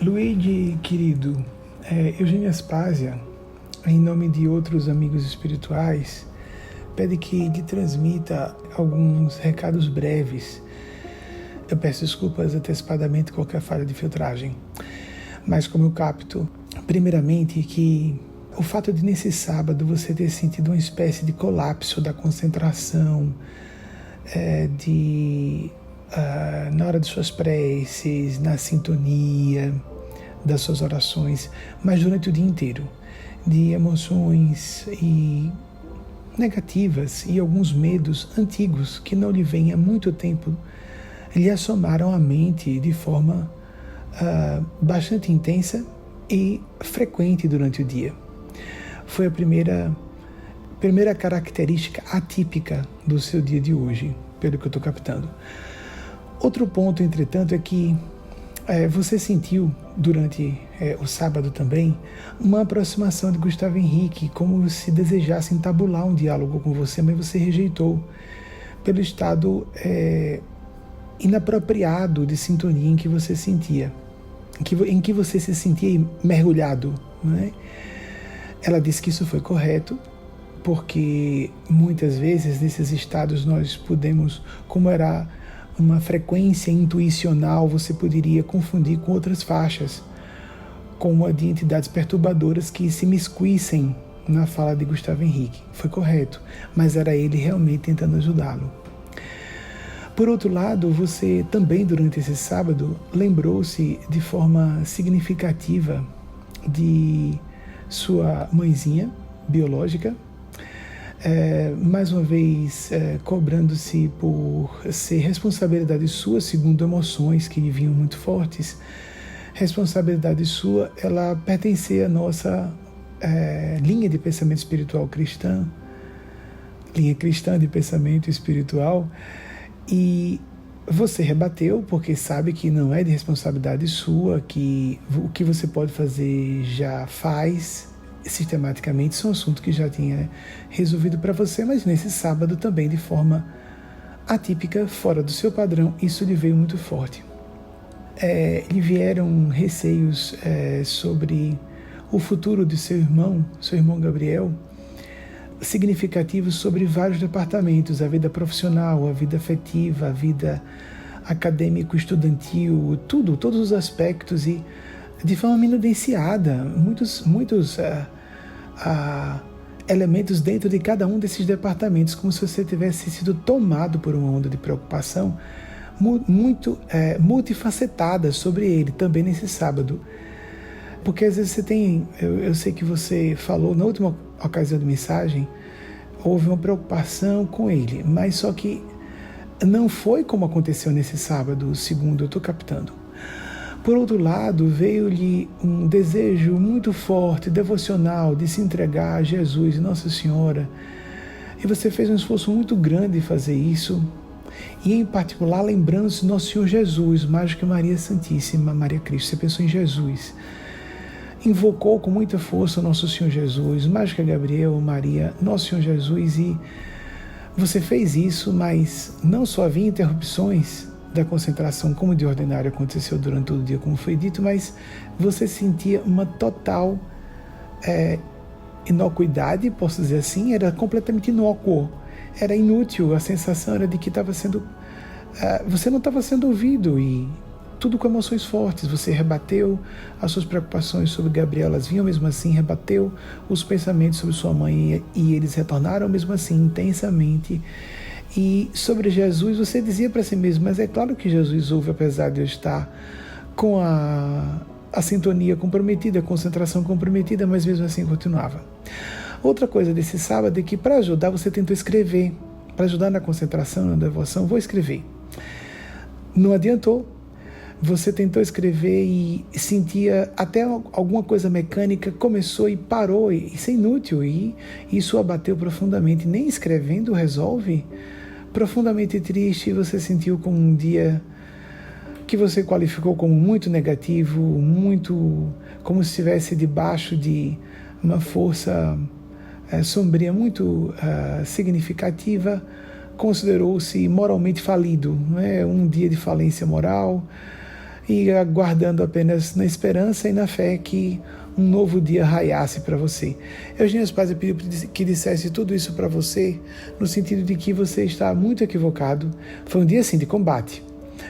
Luigi, querido, Eugênia Aspásia, em nome de outros amigos espirituais, pede que lhe transmita alguns recados breves. Eu peço desculpas antecipadamente qualquer falha de filtragem, mas como eu capto, primeiramente, que o fato de nesse sábado você ter sentido uma espécie de colapso da concentração, na hora de suas preces, na sintonia das suas orações, mas durante o dia inteiro, de emoções negativas e alguns medos antigos que não lhe vêm há muito tempo, lhe assomaram à mente de forma bastante intensa e frequente durante o dia. Foi a primeira característica atípica do seu dia de hoje, pelo que eu estou captando. Outro ponto, entretanto, é que você sentiu durante o sábado também uma aproximação de Gustavo Henrique, como se desejasse entabular um diálogo com você, mas você rejeitou pelo estado inapropriado de sintonia em que você sentia, em que você se sentia mergulhado, né? Ela disse que isso foi correto, porque muitas vezes nesses estados nós podemos, como era uma frequência intuicional, você poderia confundir com outras faixas, como a de entidades perturbadoras que se miscuissem na fala de Gustavo Henrique. Foi correto, mas era ele realmente tentando ajudá-lo. Por outro lado, você também durante esse sábado lembrou-se de forma significativa de sua mãezinha biológica, mais uma vez cobrando-se por ser responsabilidade sua, segundo emoções que lhe vinham muito fortes. Responsabilidade sua, ela pertencer à nossa linha de pensamento espiritual cristã, linha cristã de pensamento espiritual, e você rebateu porque sabe que não é de responsabilidade sua, que o que você pode fazer já faz sistematicamente, isso é um assunto que já tinha resolvido para você, mas nesse sábado também de forma atípica, fora do seu padrão, isso lhe veio muito forte. Lhe vieram receios sobre o futuro de seu irmão Gabriel, significativos sobre vários departamentos, a vida profissional, a vida afetiva, a vida acadêmico-estudantil, todos os aspectos, e de forma minudenciada, muitos elementos dentro de cada um desses departamentos, como se você tivesse sido tomado por uma onda de preocupação muito multifacetada sobre ele, também nesse sábado. Porque às vezes você tem, eu sei que você falou na última ocasião de mensagem, houve uma preocupação com ele, mas só que não foi como aconteceu nesse sábado, segundo eu estou captando. Por outro lado, veio-lhe um desejo muito forte, devocional, de se entregar a Jesus e Nossa Senhora. E você fez um esforço muito grande em fazer isso. E, em particular, lembrando-se do Nosso Senhor Jesus, mais do que Maria Santíssima, Maria Cristo. Você pensou em Jesus. Invocou com muita força o Nosso Senhor Jesus, mais do que Gabriel, Maria, Nosso Senhor Jesus. E você fez isso, mas não só havia interrupções da concentração, como de ordinário aconteceu durante todo o dia, como foi dito, mas você sentia uma total inocuidade, posso dizer assim, era completamente inócuo, era inútil, a sensação era de que você não estava sendo ouvido, e tudo com emoções fortes. Você rebateu as suas preocupações sobre Gabriel, elas vinham mesmo assim, rebateu os pensamentos sobre sua mãe, e eles retornaram mesmo assim, intensamente. E sobre Jesus, você dizia para si mesmo, mas é claro que Jesus ouve, apesar de eu estar com a sintonia comprometida, a concentração comprometida, mas mesmo assim continuava. Outra coisa desse sábado é que, para ajudar, você tentou escrever. Para ajudar na concentração, na devoção, vou escrever. Não adiantou. Você tentou escrever e sentia até alguma coisa mecânica, começou e parou, e isso é inútil, e isso abateu profundamente. Nem escrevendo resolve. Profundamente triste, você sentiu como um dia que você qualificou como muito negativo, muito como se estivesse debaixo de uma força sombria muito significativa. Considerou-se moralmente falido, não é? Um dia de falência moral, e aguardando apenas na esperança e na fé que um novo dia raiasse para você. Eugênia Spazio pediu que dissesse tudo isso para você, no sentido de que você está muito equivocado. Foi um dia, sim, de combate.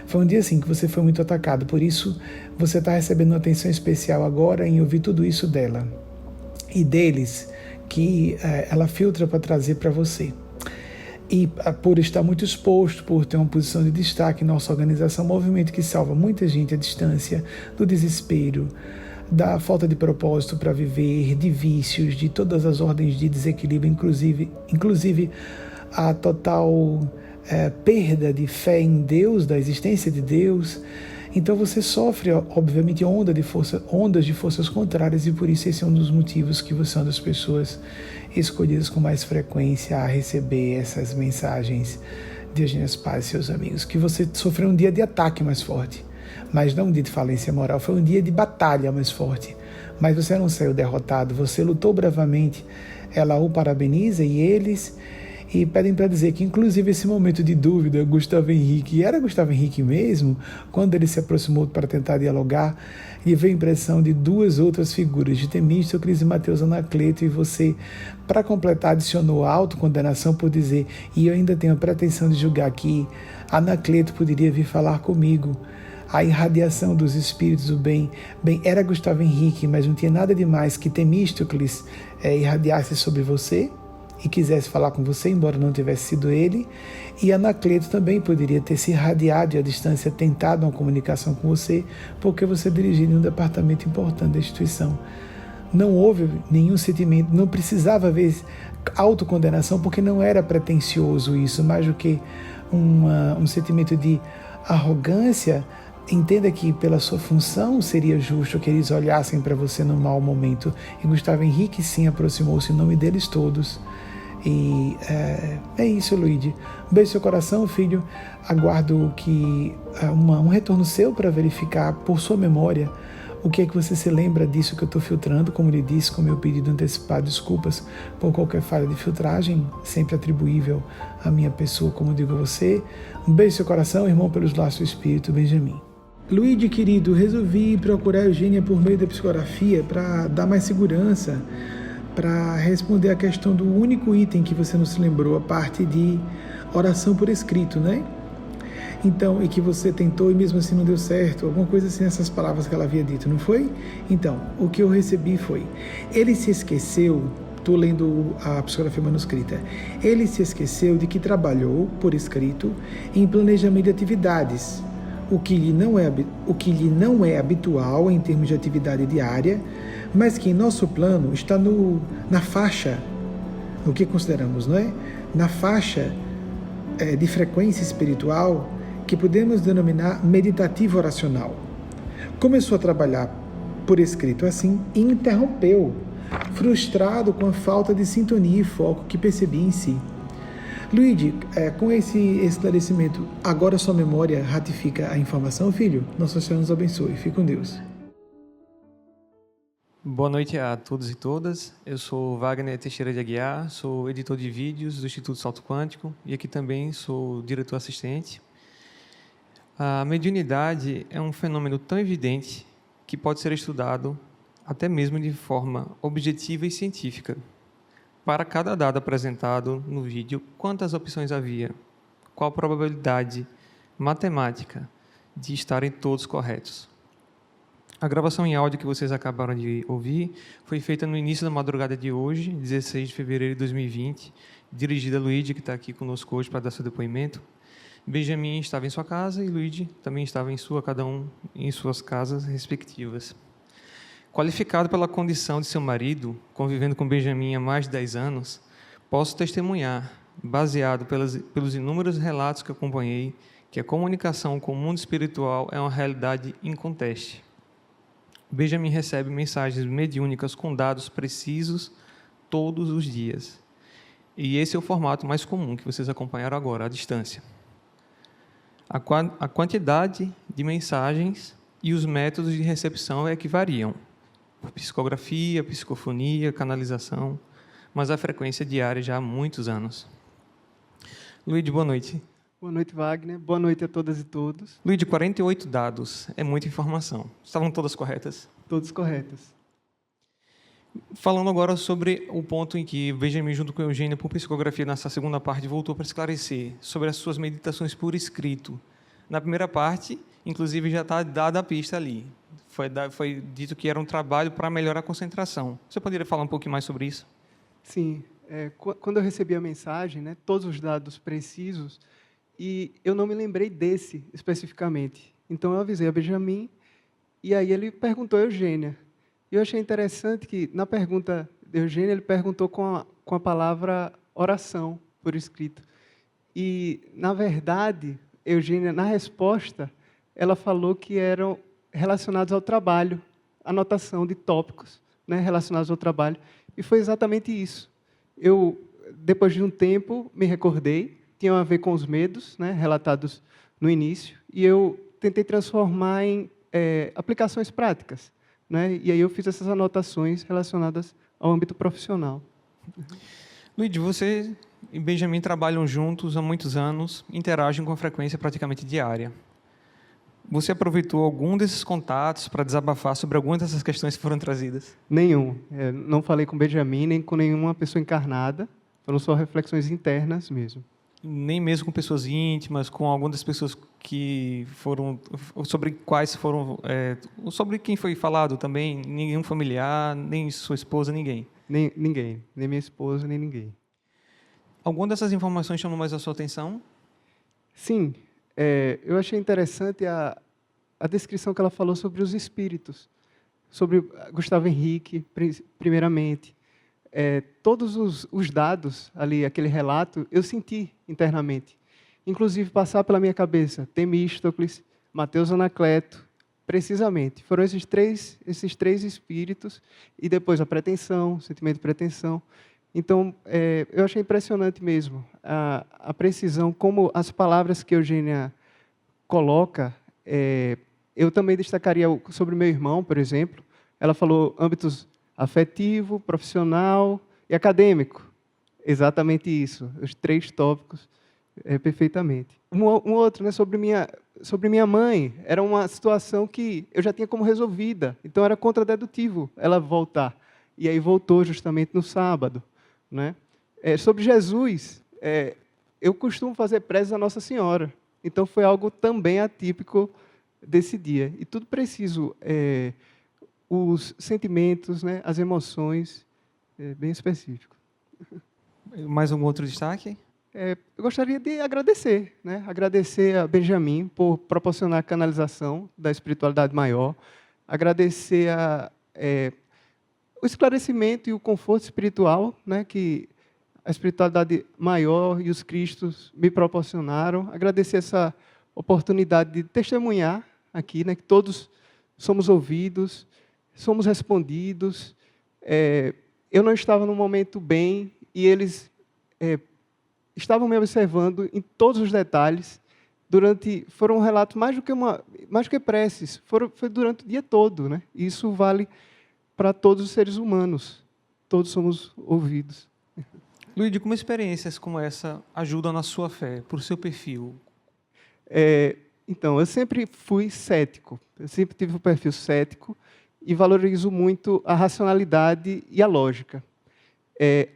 Foi um dia, sim, que você foi muito atacado. Por isso, você está recebendo uma atenção especial agora em ouvir tudo isso dela. E deles, que ela filtra para trazer para você. E por estar muito exposto, por ter uma posição de destaque em nossa organização, um movimento que salva muita gente à distância, do desespero, da falta de propósito para viver, de vícios, de todas as ordens de desequilíbrio, inclusive a total perda de fé em Deus, da existência de Deus. Então você sofre, obviamente, ondas de forças contrárias, e por isso esse é um dos motivos que você é uma das pessoas escolhidas com mais frequência a receber essas mensagens de Eugênia Spazio e seus amigos. Que você sofreu um dia de ataque mais forte, mas não um dia de falência moral, foi um dia de batalha mais forte. Mas você não saiu derrotado, você lutou bravamente. Ela o parabeniza e eles... E pedem para dizer que, inclusive, esse momento de dúvida, Gustavo Henrique, era Gustavo Henrique mesmo? Quando ele se aproximou para tentar dialogar, e veio a impressão de duas outras figuras, de Temístocles e Mateus Anacleto, e você, para completar, adicionou a autocondenação por dizer: e eu ainda tenho a pretensão de julgar que Anacleto poderia vir falar comigo. A irradiação dos espíritos do bem. Bem, era Gustavo Henrique, mas não tinha nada de mais que Temístocles irradiasse sobre você e quisesse falar com você, embora não tivesse sido ele, e Anacleto também poderia ter se irradiado e à distância tentado uma comunicação com você, porque você dirigia um departamento importante da instituição. Não houve nenhum sentimento, não precisava haver autocondenação, porque não era pretensioso isso, mais do que um sentimento de arrogância. Entenda que pela sua função seria justo que eles olhassem para você no mau momento. E Gustavo Henrique sim aproximou-se em nome deles todos. E é isso, Luigi. Um beijo no seu coração, filho. Aguardo que um retorno seu para verificar por sua memória o que é que você se lembra disso que eu estou filtrando. Como lhe disse, com meu pedido antecipado, desculpas por qualquer falha de filtragem, sempre atribuível à minha pessoa, como digo a você. Um beijo no seu coração, irmão pelos laços do Espírito, Benjamin. Luigi, querido, resolvi procurar a Eugênia por meio da psicografia para dar mais segurança, para responder a questão do único item que você não se lembrou, a parte de oração por escrito, né? Então, e que você tentou e mesmo assim não deu certo, alguma coisa assim, essas palavras que ela havia dito, não foi? Então, o que eu recebi foi: ele se esqueceu, estou lendo a psicografia manuscrita, ele se esqueceu de que trabalhou por escrito em planejamento de atividades, o que lhe não é habitual em termos de atividade diária, mas que em nosso plano está na faixa, no que consideramos, não é? Na faixa de frequência espiritual que podemos denominar meditativo oracional. Começou a trabalhar por escrito assim e interrompeu, frustrado com a falta de sintonia e foco que percebi em si. Luigi, com esse esclarecimento, agora sua memória ratifica a informação, filho? Nossa Senhora nos abençoe. Fique com Deus. Boa noite a todos e todas. Eu sou Wagner Teixeira de Aguiar, sou editor de vídeos do Instituto Salto Quântico e aqui também sou diretor assistente. A mediunidade é um fenômeno tão evidente que pode ser estudado até mesmo de forma objetiva e científica. Para cada dado apresentado no vídeo, quantas opções havia? Qual a probabilidade matemática de estarem todos corretos? A gravação em áudio que vocês acabaram de ouvir foi feita no início da madrugada de hoje, 16 de fevereiro de 2020, dirigida a Luigi, que está aqui conosco hoje para dar seu depoimento. Benjamin estava em sua casa e Luigi também estava cada um em suas casas respectivas. Qualificado pela condição de seu marido, convivendo com Benjamin há mais de 10 anos, posso testemunhar, baseado pelos inúmeros relatos que acompanhei, que a comunicação com o mundo espiritual é uma realidade inconteste. Benjamin recebe mensagens mediúnicas com dados precisos todos os dias. E esse é o formato mais comum que vocês acompanharam agora, à distância. A quantidade de mensagens e os métodos de recepção é que variam. Psicografia, psicofonia, canalização, mas a frequência diária já há muitos anos. Luigi, boa noite. Boa noite, Wagner. Boa noite a todas e todos. Luiz, 48 dados, é muita informação. Estavam todas corretas? Todos corretos. Falando agora sobre o ponto em que Benjamin, junto com Eugênia, por psicografia, nessa segunda parte, voltou para esclarecer sobre as suas meditações por escrito. Na primeira parte, inclusive, já está dada a pista ali. Foi dito que era um trabalho para melhorar a concentração. Você poderia falar um pouquinho mais sobre isso? Sim. Quando eu recebi a mensagem, né, todos os dados precisos, e eu não me lembrei desse especificamente. Então, eu avisei a Benjamin, e aí ele perguntou a Eugênia. E eu achei interessante que, na pergunta de Eugênia, ele perguntou com a palavra oração por escrito. E, na verdade, Eugênia, na resposta, ela falou que eram relacionados ao trabalho, anotação de tópicos, né, relacionados ao trabalho. E foi exatamente isso. Eu, depois de um tempo, me recordei, tinham a ver com os medos, né, relatados no início, e eu tentei transformar em aplicações práticas. Né? E aí eu fiz essas anotações relacionadas ao âmbito profissional. Luiz, você e Benjamin trabalham juntos há muitos anos, interagem com frequência praticamente diária. Você aproveitou algum desses contatos para desabafar sobre algumas dessas questões que foram trazidas? Nenhum. Não falei com Benjamin, nem com nenhuma pessoa encarnada. Foram só reflexões internas mesmo. Nem mesmo com pessoas íntimas, com algumas das pessoas que foram, sobre quais foram, sobre quem foi falado também, nenhum familiar, nem sua esposa, ninguém? Ninguém, nem minha esposa, nem ninguém. Alguma dessas informações chamou mais a sua atenção? Sim, eu achei interessante a descrição que ela falou sobre os espíritos, sobre Gustavo Henrique, primeiramente. Todos os dados ali, aquele relato, eu senti internamente. Inclusive, passar pela minha cabeça, Temístocles, Mateus Anacleto, precisamente. Foram esses três espíritos, e depois a pretensão, o sentimento de pretensão. Então, eu achei impressionante mesmo a precisão, como as palavras que Eugênia coloca. Eu também destacaria sobre meu irmão, por exemplo. Ela falou âmbitos afetivo, profissional e acadêmico. Exatamente isso, os 3 tópicos, perfeitamente. Um outro, né, sobre minha mãe, era uma situação que eu já tinha como resolvida, então era contradedutivo ela voltar. E aí voltou justamente no sábado. Né? Sobre Jesus, eu costumo fazer preces a Nossa Senhora, então foi algo também atípico desse dia. E tudo preciso... os sentimentos, né, as emoções, bem específico. Mais algum outro destaque? Eu gostaria de agradecer, né, agradecer a Benjamin por proporcionar a canalização da espiritualidade maior, agradecer o esclarecimento e o conforto espiritual, né, que a espiritualidade maior e os Cristos me proporcionaram, agradecer essa oportunidade de testemunhar aqui, né, que todos somos ouvidos, somos respondidos. Eu não estava no momento bem e eles estavam me observando em todos os detalhes. Foram relatos mais do que preces, foi durante o dia todo, né? Isso vale para todos os seres humanos. Todos somos ouvidos. Luiz, como experiências como essa ajudam na sua fé, por seu perfil? Então, eu sempre fui cético. Eu sempre tive um perfil cético. E valorizo muito a racionalidade e a lógica.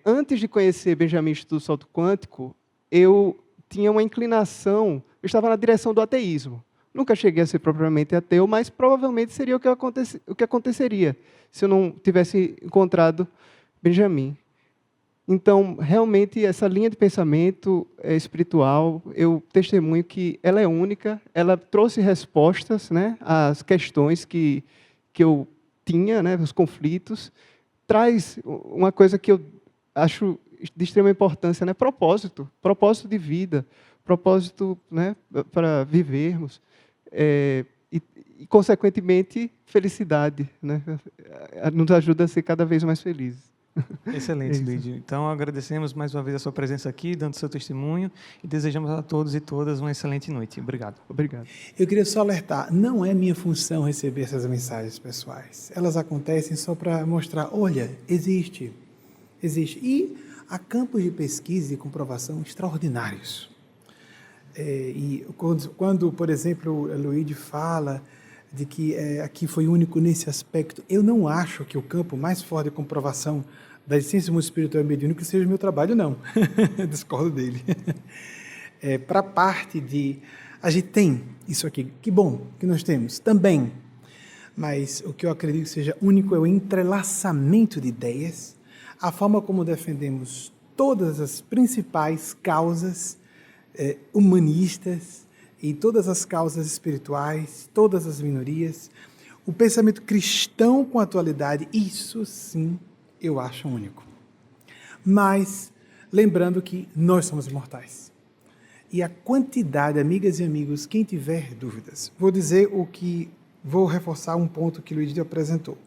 Antes de conhecer Benjamin Instituto Salto Quântico, eu tinha uma inclinação, eu estava na direção do ateísmo. Nunca cheguei a ser propriamente ateu, mas provavelmente seria o que aconteceria se eu não tivesse encontrado Benjamin. Então, realmente, essa linha de pensamento espiritual, eu testemunho que ela é única, ela trouxe respostas, né, às questões que eu tinha, né, os conflitos, traz uma coisa que eu acho de extrema importância, né, propósito de vida, propósito, né, para vivermos, e, consequentemente, felicidade, né, nos ajuda a ser cada vez mais felizes. Excelente, Luiz. Então, agradecemos mais uma vez a sua presença aqui, dando seu testemunho, e desejamos a todos e todas uma excelente noite. Obrigado. Obrigado. Eu queria só alertar, não é minha função receber essas mensagens pessoais. Elas acontecem só para mostrar, olha, existe. E há campos de pesquisa e comprovação extraordinários. E quando, por exemplo, a Luíde fala de que aqui foi único nesse aspecto, eu não acho que o campo mais forte de comprovação da existência do mundo espiritual e mediúnico seja o meu trabalho, não. Discordo dele. Para a parte de... A gente tem isso aqui, que bom que nós temos, também. Mas o que eu acredito que seja único é o entrelaçamento de ideias, a forma como defendemos todas as principais causas humanistas e todas as causas espirituais, todas as minorias, o pensamento cristão com a atualidade, isso sim eu acho único. Mas lembrando que nós somos imortais. E a quantidade, amigas e amigos, quem tiver dúvidas, vou reforçar um ponto que o Luiz apresentou.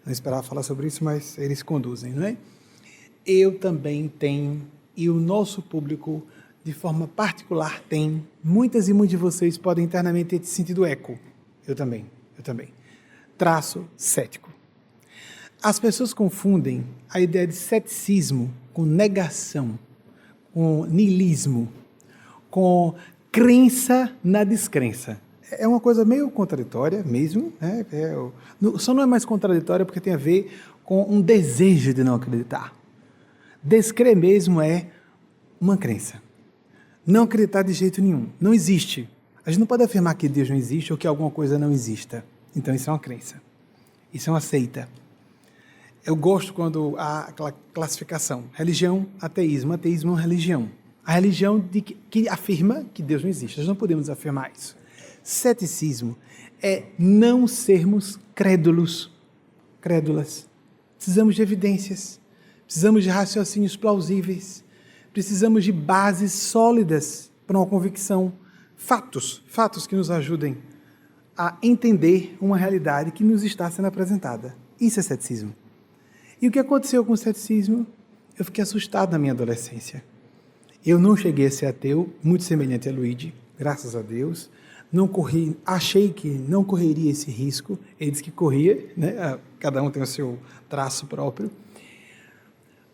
Não esperava falar sobre isso, mas eles conduzem, não é? Eu também tenho, e o nosso público, de forma particular, tem. Muitas e muitos de vocês podem internamente ter sentido eco. Eu também. Traço cético. As pessoas confundem a ideia de ceticismo com negação, com niilismo, com crença na descrença. É uma coisa meio contraditória mesmo, né? Só não é mais contraditória porque tem a ver com um desejo de não acreditar. Descrer mesmo é uma crença. Não acreditar de jeito nenhum. Não existe. A gente não pode afirmar que Deus não existe ou que alguma coisa não exista. Então isso é uma crença. Isso é uma seita. Eu gosto quando há aquela classificação. Religião, ateísmo. Ateísmo é uma religião. A religião que afirma que Deus não existe. Nós não podemos afirmar isso. Ceticismo é não sermos crédulas. Precisamos de evidências. Precisamos de raciocínios plausíveis. Precisamos de bases sólidas para uma convicção. Fatos que nos ajudem a entender uma realidade que nos está sendo apresentada. Isso é ceticismo. E o que aconteceu com o ceticismo? Eu fiquei assustado na minha adolescência. Eu não cheguei a ser ateu, muito semelhante a Luigi, graças a Deus. Achei que não correria esse risco. Ele disse que corria, né? Cada um tem o seu traço próprio.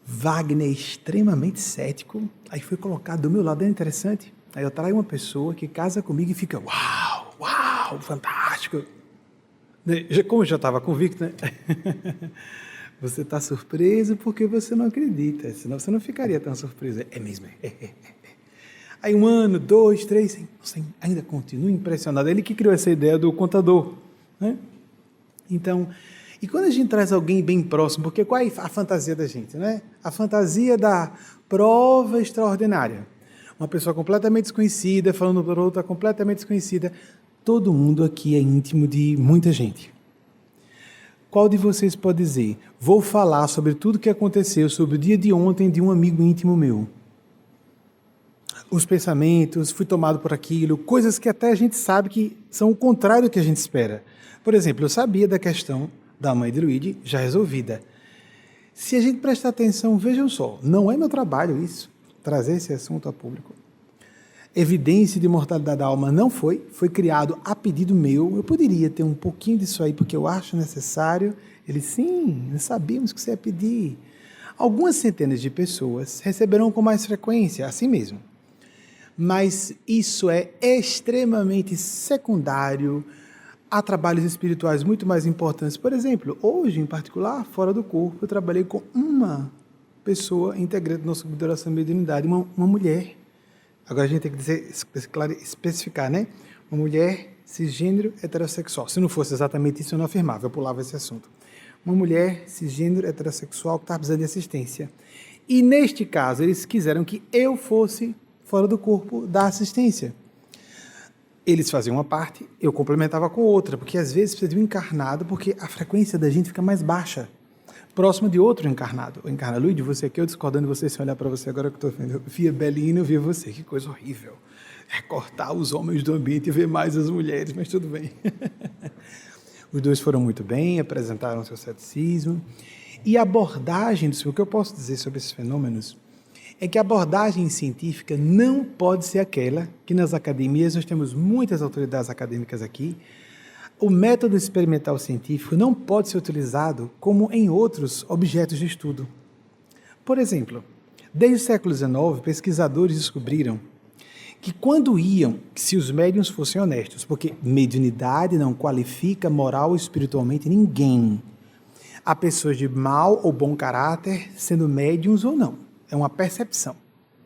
Wagner é extremamente cético, aí foi colocado do meu lado, é interessante. Aí eu trago uma pessoa que casa comigo e fica, uau, fantástico. Como eu já estava convicto, né? Você está surpreso porque você não acredita, senão você não ficaria tão surpreso. É mesmo, Aí 1 ano, 2, 3, você ainda continua impressionado. Ele que criou essa ideia do contador, né? Então, e quando a gente traz alguém bem próximo, porque qual é a fantasia da gente, né? A fantasia da prova extraordinária. Uma pessoa completamente desconhecida, falando para outra completamente desconhecida. Todo mundo aqui é íntimo de muita gente. Qual de vocês pode dizer, vou falar sobre tudo o que aconteceu, sobre o dia de ontem de um amigo íntimo meu? Os pensamentos, fui tomado por aquilo, coisas que até a gente sabe que são o contrário do que a gente espera. Por exemplo, eu sabia da questão da mãe de Luigi já resolvida. Se a gente prestar atenção, vejam só, não é meu trabalho isso, trazer esse assunto a público. Evidência de mortalidade da alma não foi criado a pedido meu. Eu poderia ter um pouquinho disso aí, porque eu acho necessário. Ele, sim, nós sabíamos que você ia pedir. Algumas centenas de pessoas receberão com mais frequência, assim mesmo. Mas isso é extremamente secundário. Há trabalhos espirituais muito mais importantes. Por exemplo, hoje, em particular, fora do corpo, eu trabalhei com uma pessoa integrante da nossa oração e mediunidade, uma mulher. Agora a gente tem que especificar, né? Uma mulher cisgênero heterossexual. Se não fosse exatamente isso, eu não afirmava, eu pulava esse assunto. Uma mulher cisgênero heterossexual que estava precisando de assistência. E neste caso, eles quiseram que eu fosse fora do corpo dar assistência. Eles faziam uma parte, eu complementava com outra, porque às vezes precisa de um encarnado, porque a frequência da gente fica mais baixa, próxima de outro encarnado. O encarnado, Luiz, você aqui, eu discordando de você, se olhar para você agora que eu estou vendo, eu via Belina, eu via você, que coisa horrível. É cortar os homens do ambiente e ver mais as mulheres, mas tudo bem. Os dois foram muito bem, apresentaram seu ceticismo, e a abordagem, o que eu posso dizer sobre esses fenômenos, é que a abordagem científica não pode ser aquela que nas academias, nós temos muitas autoridades acadêmicas aqui, o método experimental científico não pode ser utilizado como em outros objetos de estudo. Por exemplo, desde o século XIX, pesquisadores descobriram que quando iam, se os médiuns fossem honestos, porque mediunidade não qualifica moral ou espiritualmente ninguém. Há pessoas de mau ou bom caráter sendo médiuns ou não. É uma percepção.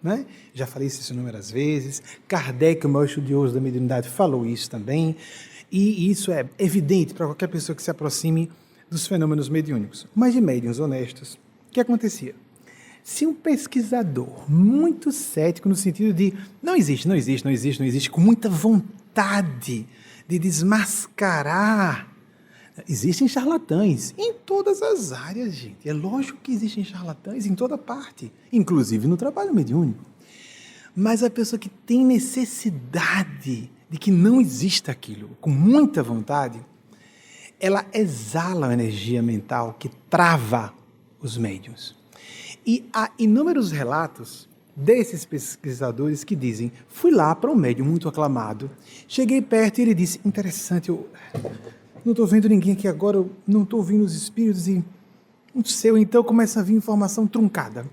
Né? Já falei isso inúmeras vezes. Kardec, o maior estudioso da mediunidade, falou isso também. E isso é evidente para qualquer pessoa que se aproxime dos fenômenos mediúnicos. Mas de médiuns honestos, o que acontecia? Se um pesquisador muito cético, no sentido de não existe, com muita vontade de desmascarar, existem charlatães em todas as áreas, gente. É lógico que existem charlatães em toda parte, inclusive no trabalho mediúnico. Mas a pessoa que tem necessidade de que não exista aquilo, com muita vontade, ela exala uma energia mental que trava os médiuns. E há inúmeros relatos desses pesquisadores que dizem: fui lá para um médium muito aclamado, cheguei perto e ele disse: interessante, eu não estou vendo ninguém aqui agora, eu não estou ouvindo os espíritos e não sei, então começa a vir informação truncada.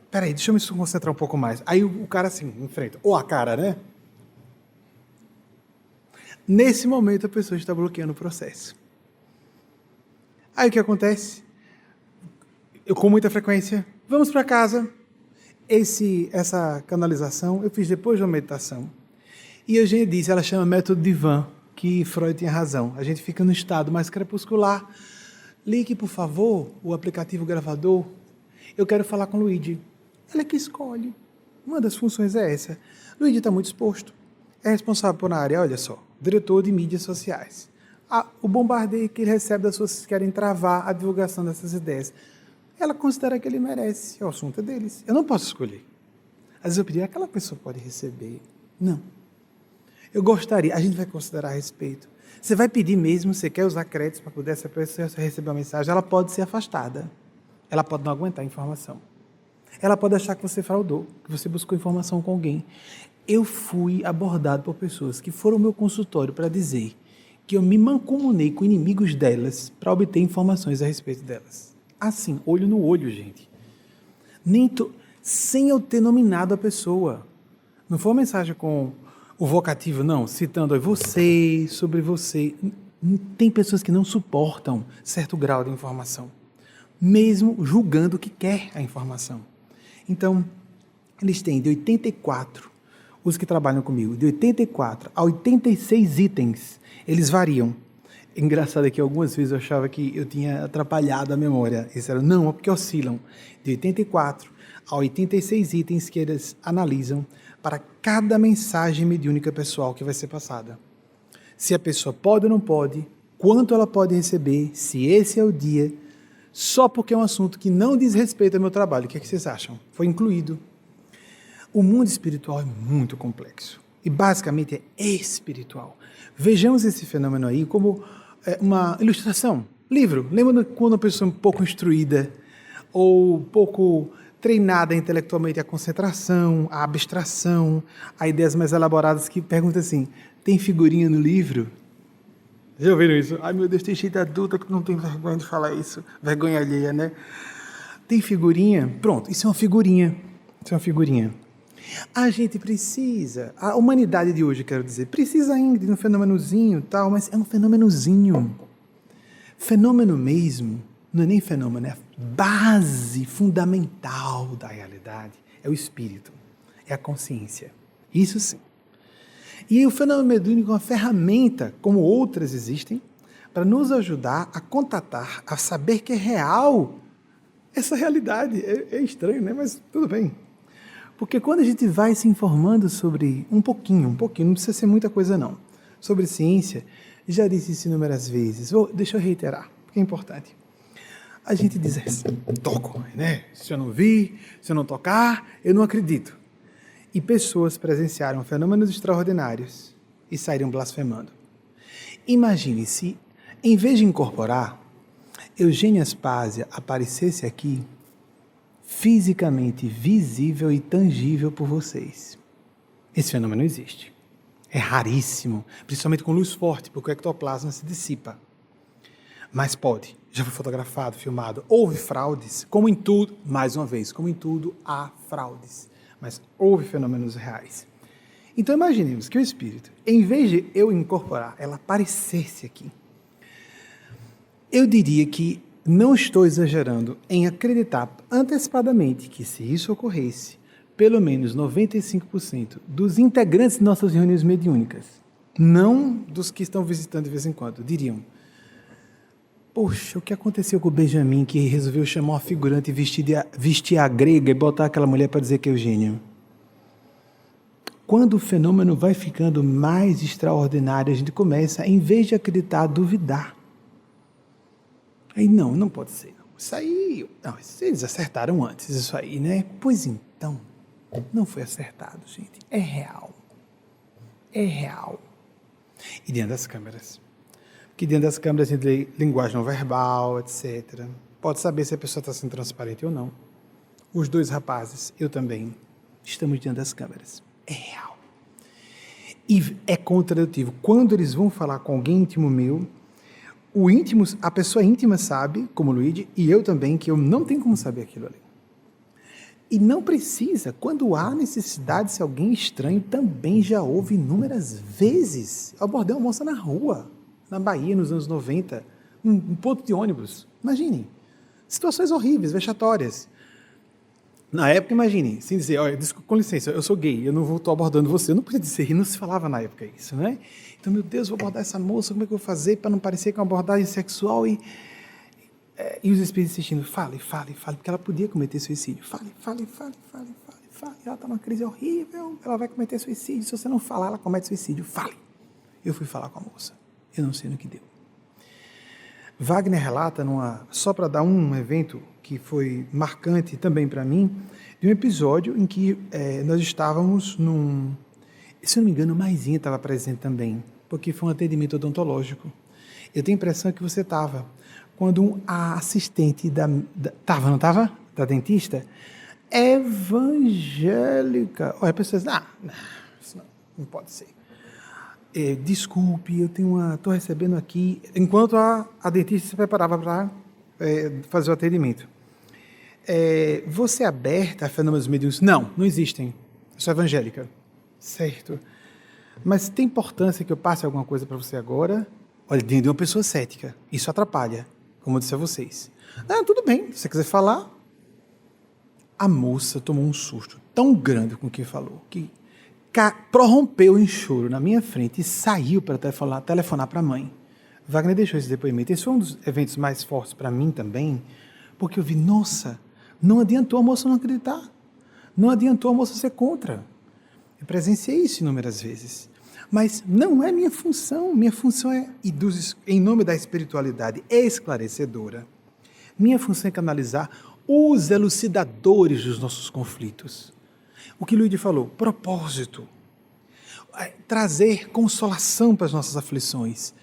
Peraí, deixa eu me concentrar um pouco mais. Aí o cara assim, enfrenta, ou a cara, né? Nesse momento a pessoa está bloqueando o processo. Aí o que acontece? Eu, com muita frequência, vamos para casa. Essa canalização eu fiz depois de uma meditação. E a gente disse, ela chama método Divan, que Freud tinha razão. A gente fica no estado mais crepuscular. Ligue, por favor, o aplicativo gravador. Eu quero falar com o Luigi. Ela é que escolhe. Uma das funções é essa. Luigi está muito exposto. É responsável por uma área, olha só, diretor de mídias sociais. O bombardeio que ele recebe das pessoas que querem travar a divulgação dessas ideias. Ela considera que ele merece. É o assunto deles. Eu não posso escolher. Às vezes eu pedi, aquela pessoa pode receber. Não. Eu gostaria, a gente vai considerar a respeito. Você vai pedir mesmo, você quer usar créditos para poder essa pessoa receber a mensagem, ela pode ser afastada. Ela pode não aguentar a informação. Ela pode achar que você fraudou, que você buscou informação com alguém. Eu fui abordado por pessoas que foram ao meu consultório para dizer que eu me mancomunei com inimigos delas para obter informações a respeito delas. Assim, olho no olho, gente. Sem eu ter nominado a pessoa. Não foi uma mensagem com o vocativo, não, citando você, sobre você. Tem pessoas que não suportam certo grau de informação, mesmo julgando que quer a informação. Então, eles têm de 84, os que trabalham comigo, de 84 a 86 itens, eles variam. Engraçado que algumas vezes eu achava que eu tinha atrapalhado a memória. Não, é porque oscilam de 84 a 86 itens que eles analisam para cada mensagem mediúnica pessoal que vai ser passada. Se a pessoa pode ou não pode, quanto ela pode receber, se esse é o dia, só porque é um assunto que não diz respeito ao meu trabalho. O que é que vocês acham? Foi incluído. O mundo espiritual é muito complexo e basicamente é espiritual. Vejamos esse fenômeno aí como uma ilustração. Livro. Lembra quando uma pessoa é um pouco instruída ou pouco treinada intelectualmente a concentração, a abstração, a ideias mais elaboradas, que pergunta assim, tem figurinha no livro? Já ouviram isso? Ai meu Deus, tem gente adulta que não tem vergonha de falar isso. Vergonha alheia, né? Tem figurinha? Pronto, isso é uma figurinha. Isso é uma figurinha. A gente precisa, a humanidade de hoje, quero dizer, precisa ainda de um fenômenozinho tal, mas é um fenômenozinho. Fenômeno mesmo, não é nem fenômeno, é a base fundamental da realidade. É o espírito, é a consciência. Isso sim. E o fenômeno mediúnico é uma ferramenta, como outras existem, para nos ajudar a contatar, a saber que é real essa realidade. É estranho, né? Mas tudo bem. Porque quando a gente vai se informando sobre um pouquinho, não precisa ser muita coisa não, sobre ciência, já disse isso inúmeras vezes, deixa eu reiterar, porque é importante. A gente diz assim, toco, né? Se eu não vir, se eu não tocar, eu não acredito. E pessoas presenciaram fenômenos extraordinários e saíram blasfemando. Imagine se, em vez de incorporar, Eugênia Aspásia aparecesse aqui, fisicamente visível e tangível por vocês. Esse fenômeno existe. É raríssimo, principalmente com luz forte, porque o ectoplasma se dissipa. Mas pode. Já foi fotografado, filmado. Houve fraudes, como em tudo, mais uma vez, como em tudo, há fraudes. mas houve fenômenos reais. Então imaginemos que o espírito, em vez de eu incorporar, ela aparecesse aqui. Eu diria que não estou exagerando em acreditar antecipadamente que, se isso ocorresse, pelo menos 95% dos integrantes de nossas reuniões mediúnicas, não dos que estão visitando de vez em quando, diriam: poxa, o que aconteceu com o Benjamin, que resolveu chamar uma figurante e vestir a grega e botar aquela mulher para dizer que é Eugênio? Quando o fenômeno vai ficando mais extraordinário, a gente começa, em vez de acreditar, a duvidar. Aí não pode ser. Isso aí, não, eles acertaram antes, isso aí, né? Pois então, não foi acertado, gente. É real. É real. E dentro das câmeras? Porque dentro das câmeras a gente lê linguagem não verbal, etc. Pode saber se a pessoa está sendo transparente ou não. Os dois rapazes, eu também, estamos diante das câmeras. É real. E é contradutivo. Quando eles vão falar com alguém íntimo meu, o íntimo, a pessoa íntima sabe, como o Luigi, e eu também, que eu não tenho como saber aquilo ali. E não precisa, quando há necessidade, se alguém estranho, também já houve inúmeras vezes. Eu abordei uma moça na rua, na Bahia, nos anos 90, um ponto de ônibus. Imaginem, situações horríveis, vexatórias. Na época, imaginem, sem dizer, olha, com licença, eu sou gay, eu não estou abordando você, eu não podia dizer, não se falava na época isso, né? Então, meu Deus, vou abordar essa moça, como é que eu vou fazer para não parecer com uma abordagem sexual? E os espíritos insistindo, fale, porque ela podia cometer suicídio. Fale. Ela está numa crise horrível, ela vai cometer suicídio. Se você não falar, ela comete suicídio. Fale. Eu fui falar com a moça. Eu não sei no que deu. Wagner relata, só para dar um evento que foi marcante também para mim, de um episódio em que nós estávamos se eu não me engano, o Maisinha estava presente também, porque foi um atendimento odontológico. Eu tenho a impressão que você estava, quando a assistente não estava? Da dentista, evangélica. Olha, a pessoa diz, isso não pode ser. Desculpe, estou recebendo aqui, enquanto a dentista se preparava para fazer o atendimento. Você é aberta a fenômenos mediúnicos? Não existem. Eu sou evangélica. Certo. Mas tem importância que eu passe alguma coisa para você agora? Olha, de uma pessoa cética. Isso atrapalha, como eu disse a vocês. Tudo bem, se você quiser falar. A moça tomou um susto tão grande com o que falou, que prorrompeu em choro na minha frente e saiu para telefonar para a mãe. Wagner deixou esse depoimento. Esse foi um dos eventos mais fortes para mim também, porque eu vi, nossa, não adiantou a moça não acreditar. Não adiantou a moça ser contra. Eu presenciei isso inúmeras vezes. Mas não é minha função. Minha função é, em nome da espiritualidade esclarecedora, minha função é canalizar os elucidadores dos nossos conflitos. O que Luigi falou, propósito. Trazer consolação para as nossas aflições,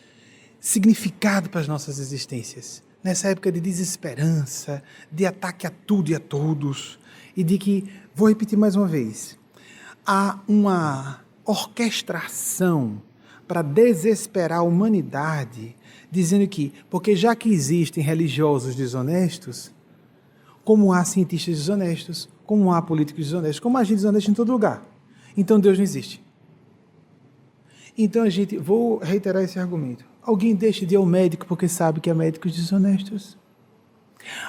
significado para as nossas existências. Nessa época de desesperança, de ataque a tudo e a todos, e de que, vou repetir mais uma vez, há uma orquestração para desesperar a humanidade, dizendo que, porque já que existem religiosos desonestos, como há cientistas desonestos, como há políticos desonestos, como há gente desonesta em todo lugar, então Deus não existe. Então vou reiterar esse argumento. Alguém deixa de ir ao médico porque sabe que há médicos desonestos?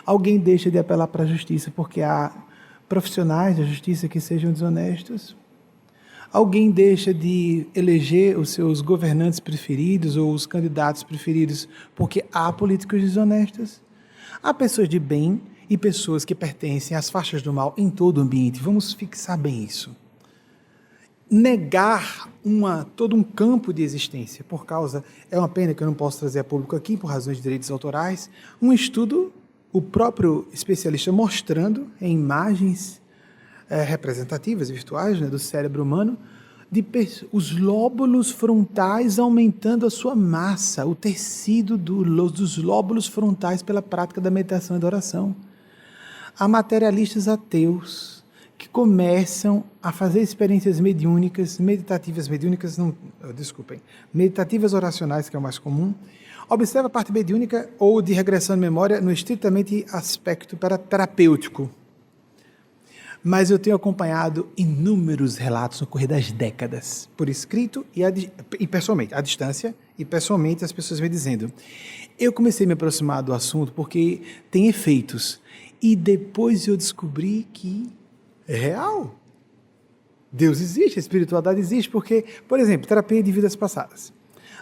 Alguém deixa de apelar para a justiça porque há profissionais da justiça que sejam desonestos? Alguém deixa de eleger os seus governantes preferidos ou os candidatos preferidos porque há políticos desonestos? Há pessoas de bem e pessoas que pertencem às faixas do mal em todo o ambiente. Vamos fixar bem isso. Negar todo um campo de existência por causa... É uma pena que eu não posso trazer a público aqui por razões de direitos autorais. Um estudo, o próprio especialista mostrando em imagens representativas, virtuais, né, do cérebro humano, os lóbulos frontais aumentando a sua massa, o tecido dos lóbulos frontais pela prática da meditação e da oração. Há materialistas ateus que começam a fazer experiências meditativas oracionais, que é o mais comum. Observa a parte mediúnica ou de regressão de memória no estritamente aspecto terapêutico. mas eu tenho acompanhado inúmeros relatos no correr das décadas, por escrito e pessoalmente, à distância, e pessoalmente as pessoas vêm dizendo. Eu comecei a me aproximar do assunto porque tem efeitos, e depois eu descobri que é real. Deus existe, a espiritualidade existe, porque, por exemplo, terapia de vidas passadas.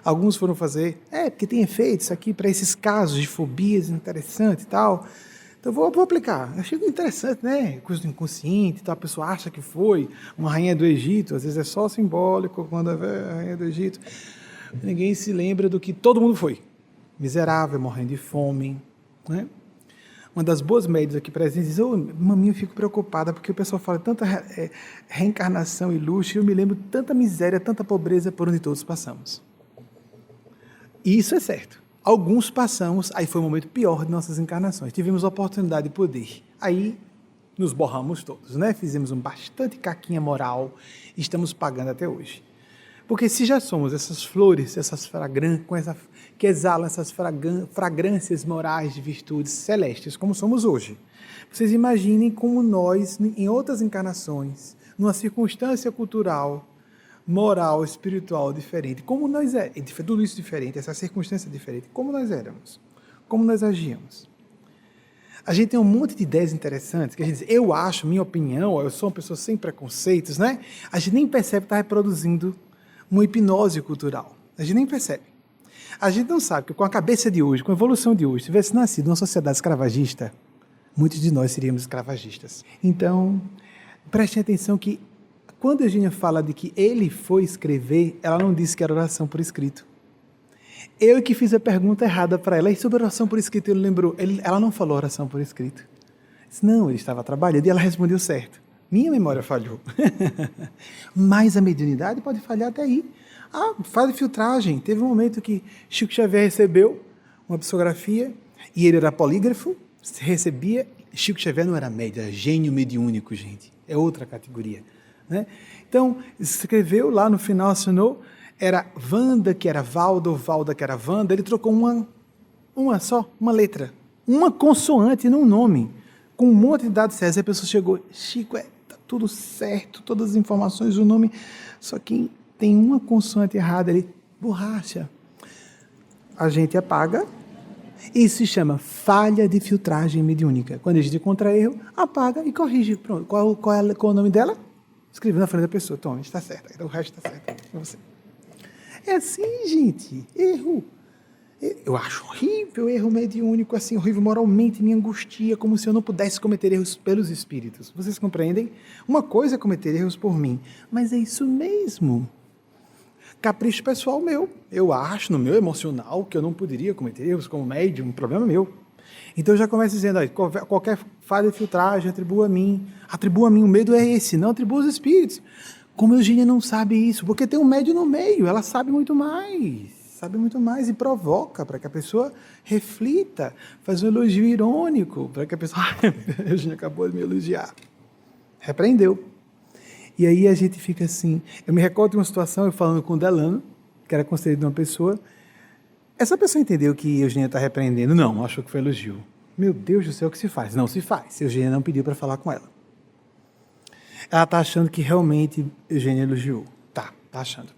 Alguns foram fazer, porque tem efeitos aqui para esses casos de fobias, interessante e tal. Então, vou aplicar. Eu achei interessante, né? Coisa do inconsciente, tal. A pessoa acha que foi uma rainha do Egito, às vezes é só simbólico, quando é a rainha do Egito. Ninguém se lembra do que todo mundo foi. Miserável, morrendo de fome, né? Uma das boas médias aqui presentes diz, maminha, eu fico preocupada, porque o pessoal fala tanta reencarnação e luxo, e eu me lembro tanta miséria, tanta pobreza por onde todos passamos. E isso é certo. Alguns passamos, aí foi o momento pior de nossas encarnações. Tivemos a oportunidade de poder. Aí nos borramos todos, né? Fizemos bastante caquinha moral e estamos pagando até hoje. Porque se já somos essas flores, essas fragrâncias, que exalam essas fragrâncias morais de virtudes celestes, como somos hoje, vocês imaginem como nós, em outras encarnações, numa circunstância cultural, moral, espiritual diferente, como nós tudo isso diferente, essa circunstância diferente, como nós éramos, como nós agíamos. A gente tem um monte de ideias interessantes, que a gente diz, eu acho, minha opinião, eu sou uma pessoa sem preconceitos, né? A gente nem percebe que está reproduzindo uma hipnose cultural. A gente nem percebe. A gente não sabe que com a cabeça de hoje, com a evolução de hoje, se tivesse nascido numa sociedade escravagista, muitos de nós seríamos escravagistas. Então, prestem atenção que quando a Eugênia fala de que ele foi escrever, ela não disse que era oração por escrito. Eu que fiz a pergunta errada para ela. E sobre oração por escrito, ele lembrou. Ela não falou oração por escrito. Disse, não, ele estava trabalhando e ela respondeu certo. Minha memória falhou. Mas a mediunidade pode falhar até aí. Faz filtragem. Teve um momento que Chico Xavier recebeu uma psicografia e ele era polígrafo, recebia. Chico Xavier não era médio, era gênio mediúnico, gente. É outra categoria. Né? Então, escreveu lá no final, assinou, era Wanda que era Valda, ou Valda que era Wanda, ele trocou uma letra, uma consoante num nome, com um monte de dados certos, e a pessoa chegou, Chico, tá tudo certo, todas as informações, o nome, só que tem uma consoante errada, ele, borracha. A gente apaga, isso se chama falha de filtragem mediúnica. Quando a gente encontra erro, apaga e corrige. Pronto. Qual é o nome dela? Escreve na frente da pessoa, toma, está certo, então o resto está certo para você. É assim, gente, erro. Eu acho horrível, erro mediúnico, assim, horrível moralmente, me angustia, como se eu não pudesse cometer erros pelos espíritos. Vocês compreendem? Uma coisa é cometer erros por mim, mas é isso mesmo. Capricho pessoal meu. Eu acho, no meu emocional, que eu não poderia cometer erros como médium, um problema meu. Então eu já começo dizendo, qualquer falha de filtragem, atribua a mim, o medo é esse, não atribua aos espíritos. Como a Eugênia não sabe isso, porque tem um médium no meio, ela sabe muito mais e provoca para que a pessoa reflita, faz um elogio irônico, para que a pessoa, a Eugênia acabou de me elogiar, repreendeu. E aí a gente fica assim, eu me recordo de uma situação, eu falando com o Delano, que era conselheiro de uma pessoa, essa pessoa entendeu que Eugênia está repreendendo? Não, achou que foi elogio. Meu Deus do céu, o que se faz? Não se faz. Eugênia não pediu para falar com ela. Ela está achando que realmente Eugênia elogiou. Tá achando.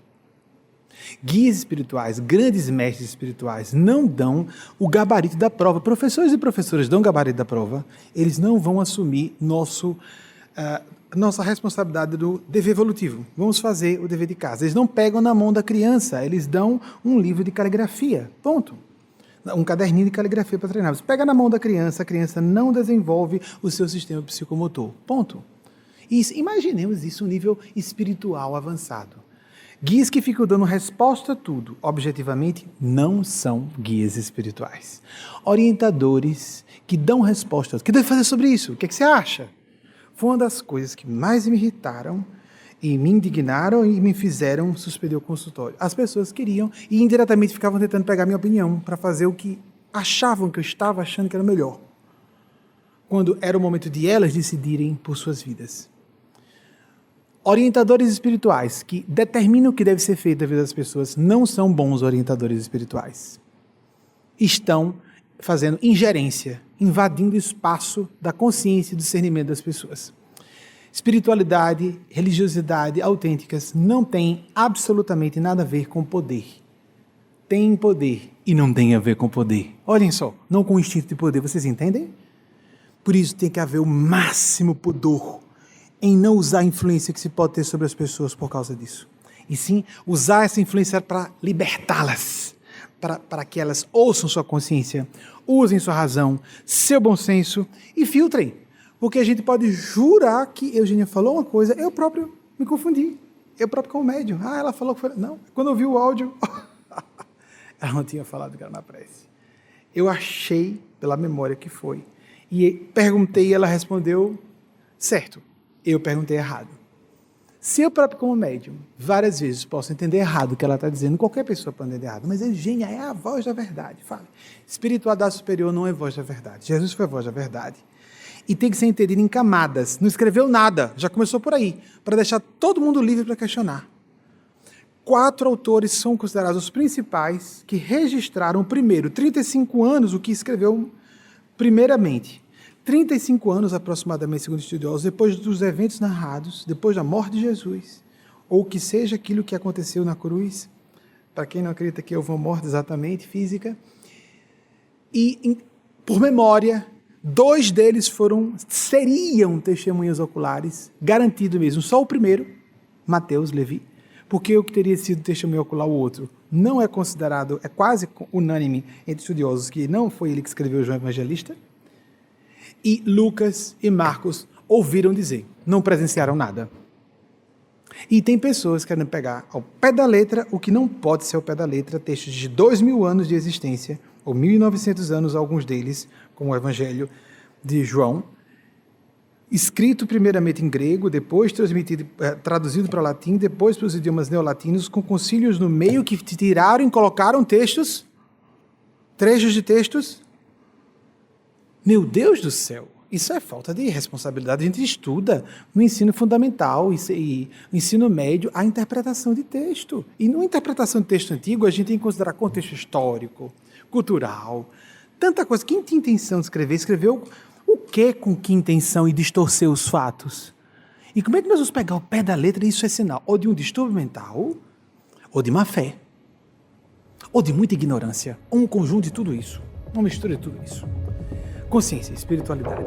Guias espirituais, grandes mestres espirituais, não dão o gabarito da prova. Professores e professoras dão o gabarito da prova, eles não vão assumir nossa responsabilidade do dever evolutivo. Vamos fazer o dever de casa. Eles não pegam na mão da criança, eles dão um livro de caligrafia, ponto. Um caderninho de caligrafia para treinar. Você pega na mão da criança, a criança não desenvolve o seu sistema psicomotor, ponto. Imaginemos isso, um nível espiritual avançado. Guias que ficam dando resposta a tudo, objetivamente, não são guias espirituais. Orientadores que dão respostas. O que deve fazer sobre isso? O que você acha? Foi uma das coisas que mais me irritaram e me indignaram e me fizeram suspender o consultório. As pessoas queriam e indiretamente ficavam tentando pegar minha opinião para fazer o que achavam que eu estava achando que era melhor, quando era o momento de elas decidirem por suas vidas. Orientadores espirituais que determinam o que deve ser feito na vida das pessoas não são bons orientadores espirituais. Estão fazendo ingerência, invadindo o espaço da consciência e do discernimento das pessoas. Espiritualidade, religiosidade autênticas não tem absolutamente nada a ver com poder. Tem poder e não tem a ver com poder. Olhem só, não com o instinto de poder, vocês entendem? Por isso tem que haver o máximo pudor em não usar a influência que se pode ter sobre as pessoas por causa disso. E sim, usar essa influência para libertá-las, para que elas ouçam sua consciência, usem sua razão, seu bom senso e filtrem. Porque a gente pode jurar que Eugênia falou uma coisa, eu próprio me confundi. Eu próprio como médium. Ela falou que foi... Não, quando eu vi o áudio, ela não tinha falado que era na prece. Eu achei, pela memória, que foi. E perguntei e ela respondeu certo. Eu perguntei errado. Se eu próprio como médium, várias vezes posso entender errado o que ela está dizendo, qualquer pessoa pode entender errado, mas Eugênia é a voz da verdade. Fale. Espiritualidade superior não é voz da verdade. Jesus foi a voz da verdade. E tem que ser entendido em camadas. Não escreveu nada, já começou por aí, para deixar todo mundo livre para questionar. 4 autores são considerados os principais que registraram primeiro 35 anos o que escreveu primeiramente. 35 anos aproximadamente, segundo estudiosos, depois dos eventos narrados, depois da morte de Jesus, ou que seja aquilo que aconteceu na cruz, para quem não acredita que houve uma morte exatamente física, e por memória, 2 deles seriam testemunhas oculares, garantido mesmo, só o primeiro, Mateus, Levi, porque o que teria sido testemunho ocular o outro não é considerado, é quase unânime entre estudiosos que não foi ele que escreveu João Evangelista, e Lucas e Marcos ouviram dizer, não presenciaram nada. E tem pessoas que querem pegar ao pé da letra o que não pode ser ao pé da letra, textos de 2000 anos de existência, ou 1900 anos, alguns deles, como o Evangelho de João, escrito primeiramente em grego, depois traduzido para latim, depois para os idiomas neolatinos, com concílios no meio que tiraram e colocaram trechos de textos. Meu Deus do céu, isso é falta de responsabilidade. A gente estuda no ensino fundamental e no ensino médio a interpretação de texto. E na interpretação de texto antigo, a gente tem que considerar contexto histórico, cultural, tanta coisa. Quem tinha intenção de escrever, escreveu o que com que intenção e distorcer os fatos? E como é que nós vamos pegar o pé da letra e isso é sinal ou de um distúrbio mental, ou de má fé, ou de muita ignorância, ou um conjunto de tudo isso, uma mistura de tudo isso. Consciência, espiritualidade.